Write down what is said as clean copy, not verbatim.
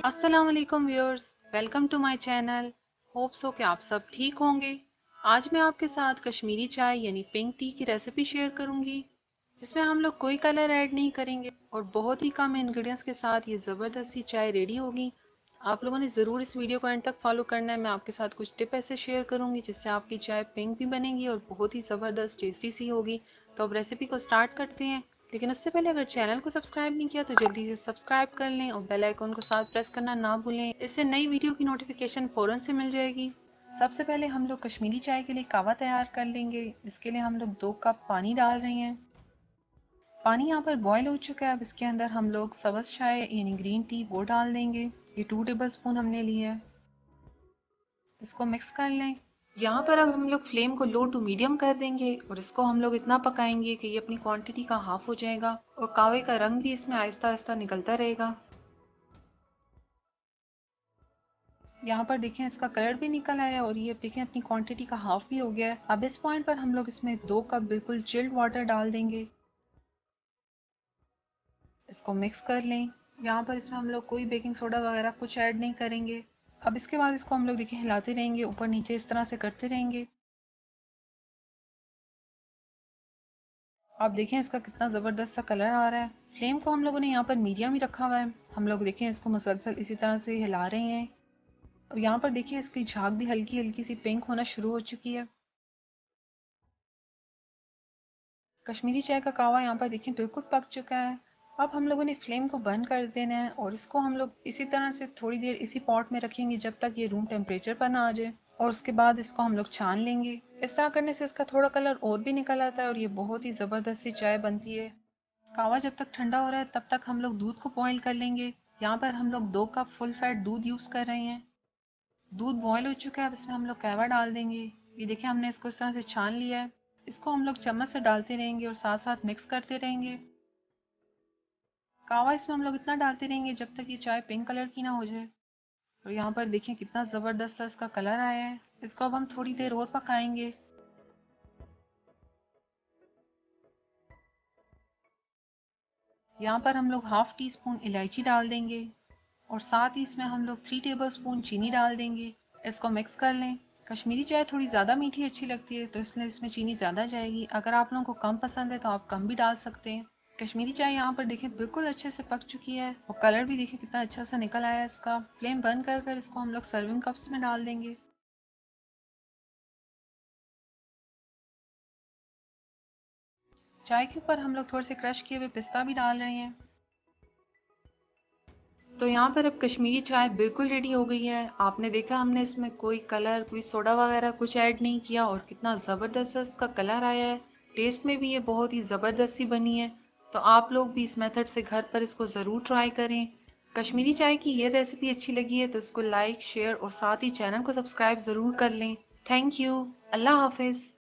अस्सलाम वालेकुम viewers, welcome to my channel. Hope so कि आप सब ठीक होंगे। आज मैं आपके साथ कश्मीरी चाय यानी पिंक टी की रेसिपी शेयर करूंगी, जिसमें हम लोग कोई कलर ऐड नहीं करेंगे और बहुत ही कम इंग्रेडिएंट्स के साथ ये ज़बरदस्त सी चाय रेडी होगी। आप लोगों ने ज़रूर इस वीडियो को एंड तक फॉलो करना है। मैं आपके साथ कुछ टिप ऐसे शेयर करूंगी जिससे आपकी चाय पिंक भी बनेगी और बहुत ही ज़बरदस्त टेस्टी सी होगी। तो अब रेसिपी को स्टार्ट करते हैं, लेकिन उससे पहले अगर चैनल को सब्सक्राइब नहीं किया तो जल्दी से सब्सक्राइब कर लें और बेल आइकन को साथ प्रेस करना ना भूलें। इससे नई वीडियो की नोटिफिकेशन फ़ौरन से मिल जाएगी। सबसे पहले हम लोग कश्मीरी चाय के लिए कावा तैयार कर लेंगे। इसके लिए हम लोग 2 कप पानी डाल रहे हैं। पानी यहाँ पर बॉयल हो चुका है। अब इसके अंदर हम लोग सब्ज़ चाय यानी ग्रीन टी वो डाल देंगे। ये 2 टेबल स्पून हमने लिए है। इसको मिक्स कर लें। यहाँ पर अब हम लोग फ्लेम को लो टू मीडियम कर देंगे और इसको हम लोग इतना पकाएंगे कि ये अपनी क्वांटिटी का हाफ हो जाएगा और कावे का रंग भी इसमें आहिस्ता आहिस्ता निकलता रहेगा। यहाँ पर देखें इसका कलर भी निकल आया है और ये अब देखें अपनी क्वांटिटी का हाफ भी हो गया है। अब इस पॉइंट पर हम लोग इसमें 2 कप बिल्कुल चिल्ड वाटर डाल देंगे। इसको मिक्स कर लें। यहाँ पर इसमें हम लोग कोई बेकिंग सोडा वगैरह कुछ ऐड नहीं करेंगे। अब इसके बाद इसको हम लोग देखिए हिलाते रहेंगे, ऊपर नीचे इस तरह से करते रहेंगे। आप देखें इसका कितना ज़बरदस्त सा कलर आ रहा है। फ्लेम को हम लोगों ने यहाँ पर मीडियम ही रखा हुआ है। हम लोग देखें इसको मुसलसल इसी तरह से हिला रहे हैं और यहाँ पर देखिए इसकी झाग भी हल्की हल्की सी पिंक होना शुरू हो चुकी है। कश्मीरी चाय का कावा यहाँ पर देखिए बिल्कुल पक चुका है। अब हम लोगों ने फ्लेम को बंद कर देना है और इसको हम लोग इसी तरह से थोड़ी देर इसी पॉट में रखेंगे जब तक ये रूम टेम्परेचर पर ना आ जाए और उसके बाद इसको हम लोग छान लेंगे। इस तरह करने से इसका थोड़ा कलर और भी निकल आता है और ये बहुत ही ज़बरदस्त सी चाय बनती है। कावा जब तक ठंडा हो रहा है तब तक हम लोग दूध को बॉईल कर लेंगे। यहाँ पर हम लोग 2 कप फुल फैट दूध यूज़ कर रहे हैं। दूध बॉईल हो चुका है। अब इसमें हम लोग कहवा डाल देंगे। ये देखिए हमने इसको इस तरह से छान लिया है। इसको हम लोग चम्मच से डालते रहेंगे और साथ साथ मिक्स करते रहेंगे। कावा इसमें हम लोग इतना डालते रहेंगे जब तक ये चाय पिंक कलर की ना हो जाए। और यहाँ पर देखिए कितना ज़बरदस्त सा इसका कलर आया है। इसको अब हम थोड़ी देर और पकाएंगे। यहाँ पर हम लोग हाफ टी स्पून इलायची डाल देंगे और साथ ही इसमें हम लोग 3 टेबल स्पून चीनी डाल देंगे। इसको मिक्स कर लें। कश्मीरी चाय थोड़ी ज़्यादा मीठी अच्छी लगती है तो इसलिए इसमें चीनी ज़्यादा जाएगी। अगर आप लोगों को कम पसंद है तो आप कम भी डाल सकते हैं। कश्मीरी चाय यहाँ पर देखिए बिल्कुल अच्छे से पक चुकी है और कलर भी देखिए कितना अच्छा सा निकल आया है इसका। फ्लेम बंद कर इसको हम लोग सर्विंग कप्स में डाल देंगे। चाय के ऊपर हम लोग थोड़े से क्रश किए हुए पिस्ता भी डाल रहे हैं। तो यहाँ पर अब कश्मीरी चाय बिल्कुल रेडी हो गई है। आपने देखा हमने इसमें कोई कलर कोई सोडा वगैरह कुछ ऐड नहीं किया और कितना ज़बरदस्त इसका कलर आया है। टेस्ट में भी ये बहुत ही ज़बरदस्त सी बनी है। तो आप लोग भी इस मेथड से घर पर इसको ज़रूर ट्राई करें। कश्मीरी चाय की ये रेसिपी अच्छी लगी है तो इसको लाइक शेयर और साथ ही चैनल को सब्सक्राइब ज़रूर कर लें। Thank you. अल्लाह हाफिज़।